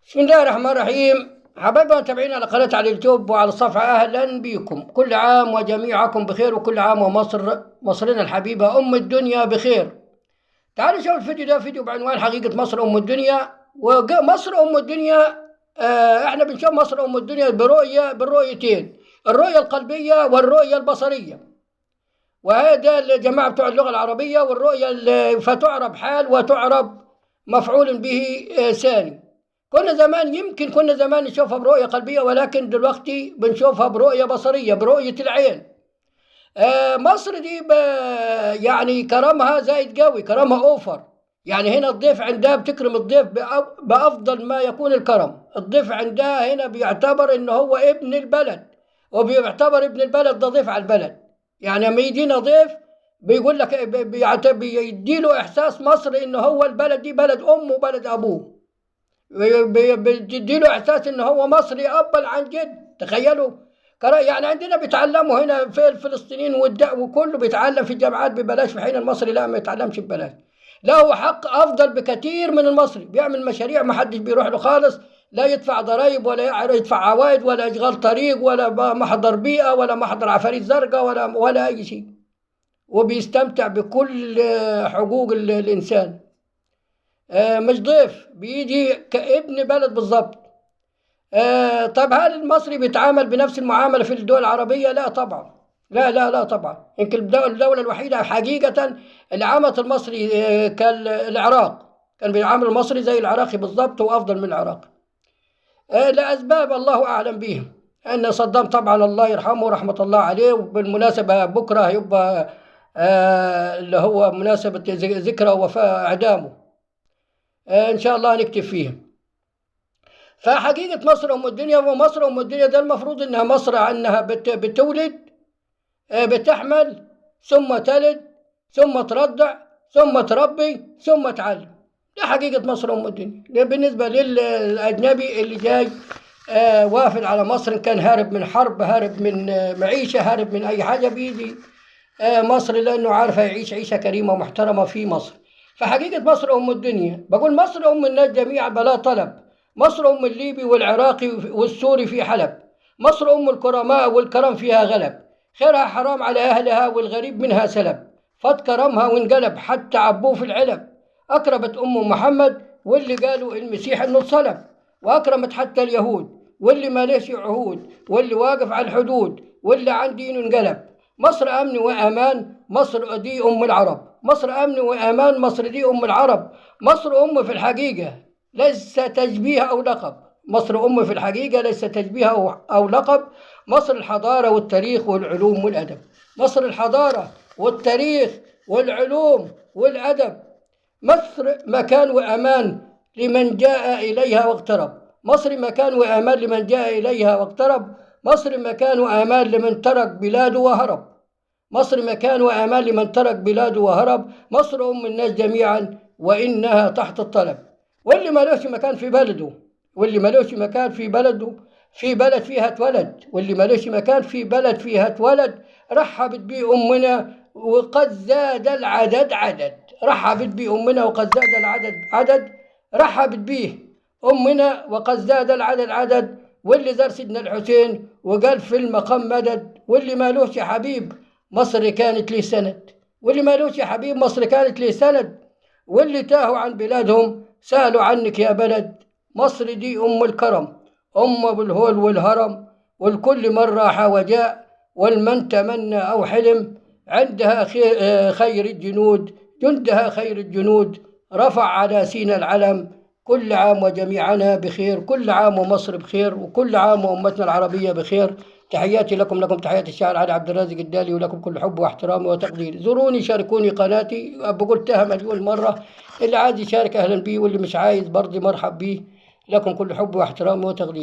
بسم الله الرحمن الرحيم. حبايبنا متابعين على قناة على اليوتيوب وعلى الصفحة، أهلا بكم. كل عام وجميعكم بخير، وكل عام ومصر مصرنا الحبيبة أم الدنيا بخير. تعالوا نشوف الفيديو ده، فيديو بعنوان حقيقة مصر أم الدنيا. ومصر أم الدنيا، احنا بنشوف مصر أم الدنيا بالرؤيتين: الرؤية القلبية والرؤية البصرية. وهذا الجماعة بتوع اللغة العربية. والرؤية فتعرب حال وتعرب مفعول به ثاني. كنا زمان نشوفها برؤية قلبية، ولكن دلوقتي بنشوفها برؤية بصرية، برؤية العين. مصر دي يعني كرمها زايد قوي، كرمها اوفر. يعني هنا الضيف عندها بتكرم الضيف بأفضل ما يكون الكرم. الضيف عندها هنا بيعتبر انه هو ابن البلد، وبيعتبر ابن البلد ده ضيف على البلد. يعني لما يجينا ضيف بيقول لك بيديله احساس مصر انه هو البلد دي بلد امه وبلد ابوه. بتديله احساس ان هو مصري ابا عن جد. تخيلوا، يعني عندنا بيتعلموا هنا في الفلسطينيين وكله بيتعلم في الجامعات ببلاش، في حين المصري لا، ما يتعلمش ببلاش. لا، هو حق افضل بكثير من المصري، بيعمل مشاريع ما حدش بيروح له خالص، لا يدفع ضرائب ولا يدفع عوائد ولا اشغال طريق ولا محضر بيئه ولا محضر عفاريت زرقاء ولا اي شيء، وبيستمتع بكل حقوق الانسان. مش ضيف، بيجي كابن بلد بالضبط. طب هل المصري بيتعامل بنفس المعاملة في الدول العربية؟ لا طبعا. لا طبعا. يمكن الدولة الوحيدة حقيقة اللي عامت المصري كالعراق، كان بيعامل المصري زي العراقي بالضبط وأفضل من العراق. لأسباب الله أعلم بهم. أن صدام طبعا الله يرحمه ورحمة الله عليه، وبالمناسبة بكرة هيبقى اللي هو مناسبة ذكرى وفاة إعدامه. إن شاء الله نكتب فيه. فحقيقة مصر أم الدنيا، ومصر أم الدنيا ده المفروض إنها مصر عنها بتولد، بتحمل، ثم تلد، ثم ترضع، ثم تربي، ثم تعلم. ده حقيقة مصر أم الدنيا. ده بالنسبة للأجنبي اللي جاي وافد على مصر، كان هارب من حرب، هارب من معيشة، هارب من أي حاجة، بيجي مصر لأنه عارف يعيش عيشة كريمة ومحترمة في مصر. فحقيقة مصر أم الدنيا. بقول مصر أم الناس جميعا بلا طلب. مصر أم الليبي والعراقي والسوري في حلب. مصر أم الكرماء والكرم فيها غلب. خيرها حرام على أهلها والغريب منها سلب. فات كرمها وانقلب حتى عبوه في العلب. أكرمت أم محمد واللي قالوا المسيح إنه صلب. وأكرمت حتى اليهود واللي ما ليش عهود، واللي واقف على الحدود، واللي عن دينه انقلب. مصر أمن وأمان، مصر دي أم العرب. مصر أمن وأمان، مصر دي أم العرب. مصر أم في الحقيقة ليس تشبيه أو لقب. مصر أم في الحقيقة ليس تشبيه أو لقب. مصر الحضارة والتاريخ والعلوم والأدب. مصر الحضارة والتاريخ والعلوم والأدب. مصر مكان وأمان لمن جاء إليها واقترب. مصر مكان وأمان لمن جاء إليها واقترب. مصر مكان وأمان لمن ترك بلاده وهرب. مصر مكان وأمان لمن ترك بلاده وهرب. مصر أم الناس جميعا وإنها تحت الطلب. واللي مالوش مكان في بلده، واللي مالوش مكان في بلده، في بلد فيها اتولد. واللي مالوش مكان في بلد فيها اتولد. رحبت بيه أمنا وقد زاد العدد عدد. رحبت بيه أمنا وقد زاد العدد عدد. رحبت بيه أمنا وقد زاد العدد عدد. واللي زار سيدنا الحسين وقال في المقام مدد. واللي مالوش يا حبيب مصر كانت لي سند. واللي مالوش يا حبيب مصر كانت لي سند. واللي تاهوا عن بلادهم سألوا عنك يا بلد. مصر دي أم الكرم، أم بالهول والهرم. والكل من راح وجاء، والمن تمنى أو حلم. عندها خير الجنود، جندها خير الجنود. رفع على سينا العلم. كل عام وجميعنا بخير، كل عام ومصر بخير، وكل عام وأمتنا العربية بخير. تحياتي لكم تحيات الشاعر علي عبد الرازق الدالي، ولكم كل حب واحترام وتقدير. زوروني، شاركوني قناتي، بقولتها مليون مرة. اللي عايز يشارك أهلا بيه، واللي مش عايز برضه مرحب بيه. لكم كل حب واحترام وتقدير.